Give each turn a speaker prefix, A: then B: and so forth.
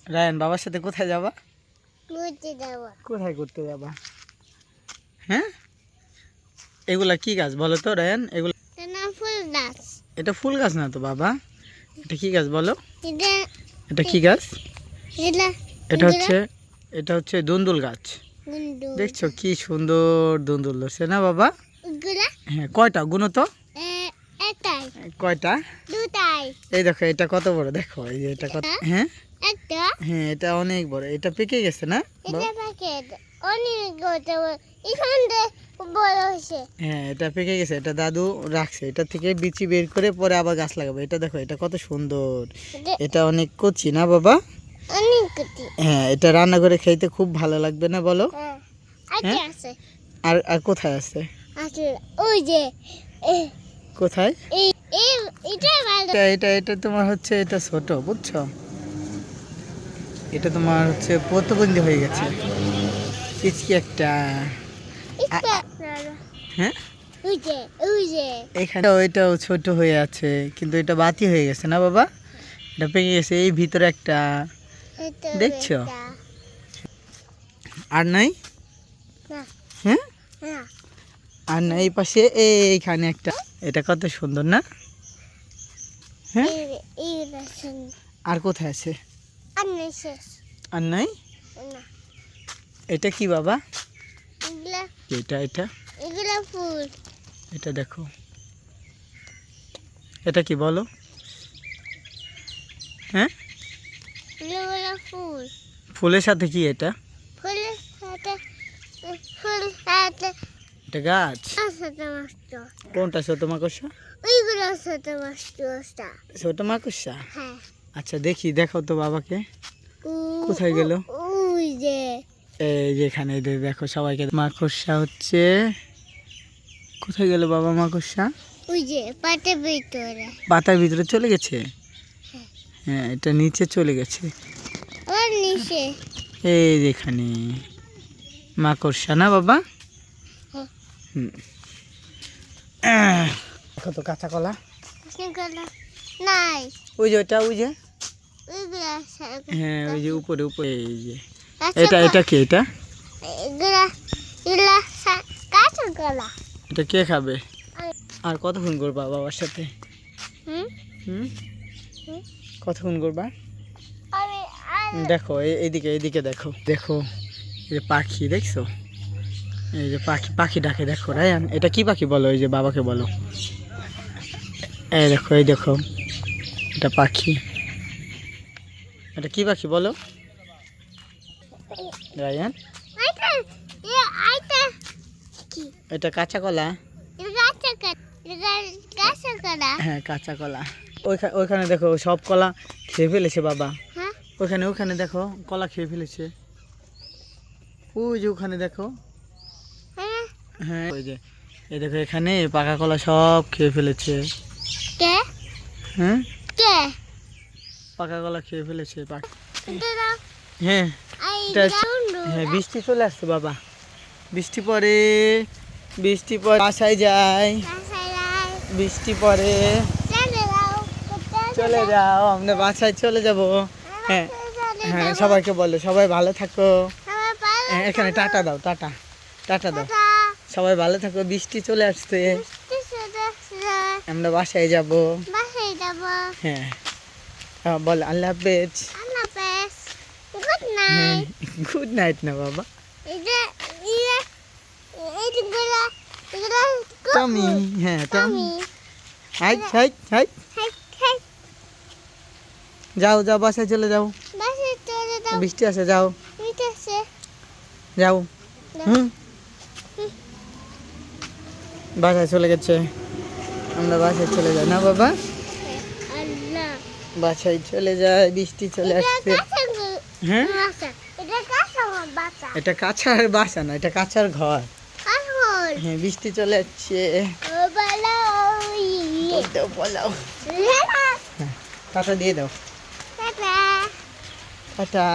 A: Ryan বাবার সাথে কোথায় যাবা?
B: ঘুরতে যাবো।
A: কোথায় ঘুরতে যাবা? হ্যাঁ, এগুলা কি গাছ বলো তো রায়ান? এগুলা
B: এটা না ফুল গাছ।
A: এটা ফুল গাছ না তো বাবা, এটা কি গাছ বলো?
B: এটা
A: এটা কি গাছ?
B: এটা
A: এটা হচ্ছে দুন্দুল গাছ।
B: গুন্ডু।
A: দেখছো কি সুন্দর দুন্দুল ধরছে না বাবা?
B: এগুলা
A: হ্যাঁ, কয়টা গুনো তো?
B: একটাই
A: কয়টা?
B: দুটাই।
A: এই দেখো এটা কত বড়, দেখো এই যে এটা কত। হ্যাঁ
B: একটা
A: হ্যাঁ, এটা অনেক বড়, এটা পেকে গেছে না?
B: এটা প্যাকেট অনেক বড়। এখানে বড় হয়েছে।
A: হ্যাঁ, এটা পেকে গেছে, এটা দাদু রাখছে, এটা থেকে বিচি বের করে পরে আবার গাছ লাগাবে। এটা দেখো এটা কত সুন্দর, এটা অনেক কচি না বাবা?
B: অনেক কুটি।
A: হ্যাঁ, এটা রান্না করে খেতে খুব ভালো লাগবে না বলো?
B: হ্যাঁ আছে আছে
A: আর আর কোথায় আছে?
B: আছে ওই যে
A: কোথায়?
B: এই এটা ভালো।
A: এটা এটা এটা তোমার হচ্ছে এটা ছোট, বুঝছো? এটা তোমার হচ্ছে প্রতিবন্ধী হয়ে গেছে, পিচকি একটা। হ্যাঁ,
B: ওই যে
A: এখানে ওইটাও ছোট হয়ে আছে, কিন্তু এটা বাতি হয়ে গেছে না বাবা? এটা পেকে গেছে এই ভিতরে একটা,
B: এটা
A: দেখছো?
B: এটা।
A: আর নাই?
B: না
A: হ্যাঁ,
B: না
A: আর নাই এই পাশে এইখানে একটা, এটা কত সুন্দর না? হ্যাঁ,
B: এই রাসন
A: আর কোথায় আছে?
B: আন্নে শেষ
A: আর নাই?
B: না।
A: এটা কি বাবা?
B: এগুলা
A: এটা এটা
B: এগুলা ফুল।
A: এটা দেখো, এটা কি বলো? হ্যাঁ,
B: এগুলা ফুল।
A: ফুলের সাথে কি এটা?
B: ফুলের সাথে ফুল সাথে
A: এটা গাছ?
B: সাথে মাস্ত।
A: কোনটা ছোট মাকড়সা?
B: ওইগুলো সাথে মাস্ত।
A: ছোট মাকড়সা?
B: হ্যাঁ
A: আচ্ছা দেখি, দেখো তো বাবাকে। কোথায় গেল?
B: ওই যে
A: এই যেখানে, এই যে দেখো সবাইকে। মাকড়সা হচ্ছে, কোথায় গেল বাবা মাকড়সা?
B: ওই যে পাটের ভিতরে।
A: পাতার ভিতরে চলে গেছে? হ্যাঁ, এটা নিচে চলে গেছে।
B: আর নিচে
A: এই যেখানে মাকড়সা না বাবা?
B: হ্যাঁ।
A: হুম। দেখো তো কাঁচা কলা।
B: সেগুলো নাই।
A: ওই যে ওটা, ওই যে
B: ওইগুলা
A: হ্যাঁ, ওই যে উপরে উপরে, এই যে
B: কাঁচা
A: এটা এটা কি? এটা
B: এগুলা এগুলা কাঁচা কলা।
A: এটা কে খাবে? আর কতক্ষণ করবা বাবার সাথে?
B: হুম
A: হুম,
B: হুম।
A: কতক্ষণ করবা?
B: আমি
A: দেখো এইদিকে এইদিকে দেখো, দেখো এই যে পাখি দেখছো? এই যে পাখি, পাখি ডাকে দেখো রায়ান। এটা কি পাখি বলো? এই যে বাবাকে বলো। এই দেখো, এই দেখো এটা পাখি। এটা কি পাখি বলো রায়ান?
B: আইতা আইতা কি
A: এটা কাঁচা কলা।
B: কাঁচা কলা।
A: হ্যাঁ, কাঁচা কলা। ওইখানে দেখো সব কলা খেয়ে ফেলেছে বাবা।
B: হ্যাঁ
A: ওখানে ওখানে দেখো কলা খেয়ে ফেলেছে। ওই যে ওখানে দেখো।
B: হ্যাঁ।
A: হ্যাঁ, ওই যে এই দেখো এখানে পাকা কলা সব খেয়ে ফেলেছে।
B: কে
A: হ্যাঁ,
B: কে
A: পাকা কলা খেয়ে ফেলেছে পাখি।
B: এটা দাও।
A: হ্যাঁ,
B: আই
A: এটা
B: গ্রাউন্ড।
A: হ্যাঁ, বৃষ্টি চলে আসছে বাবা। বৃষ্টি পড়ে, বৃষ্টি পড়ে বাসায় যায়। বৃষ্টি পড়ে, চলে যাও, আমরা বাসায় চলে যাব। হ্যাঁ হ্যাঁ, সবাইকে বলো সবাই ভালো থাকো। হ্যাঁ, এখানে টাটা দাও, টাটা টাটা দাও। সবাই ভালো থাকো, বৃষ্টি চলে আসছে, আমরা বাসায় যাব। হ্যাঁ, বল আল্লাহ হাফেজ।
B: Good night.
A: গুড নাইট না বাবা, টমি। হ্যাঁ, টমি। হাই হাই হাই, যাও যাও বাসায় চলে যাও, বৃষ্টি আসে, যাও যাও। হুম, বাসায় চলে গেছে, আমরা বাসায় চলে যাই না বাবা? বাসায় চলে যায়, বৃষ্টি চলে আসছে। হ্যাঁ, এটা কাঁচার বাসা না, এটা কাঁচার ঘর। হ্যাঁ, বৃষ্টি চলে যাচ্ছে। বলাও, টাটা দিয়ে দাও, টাটা।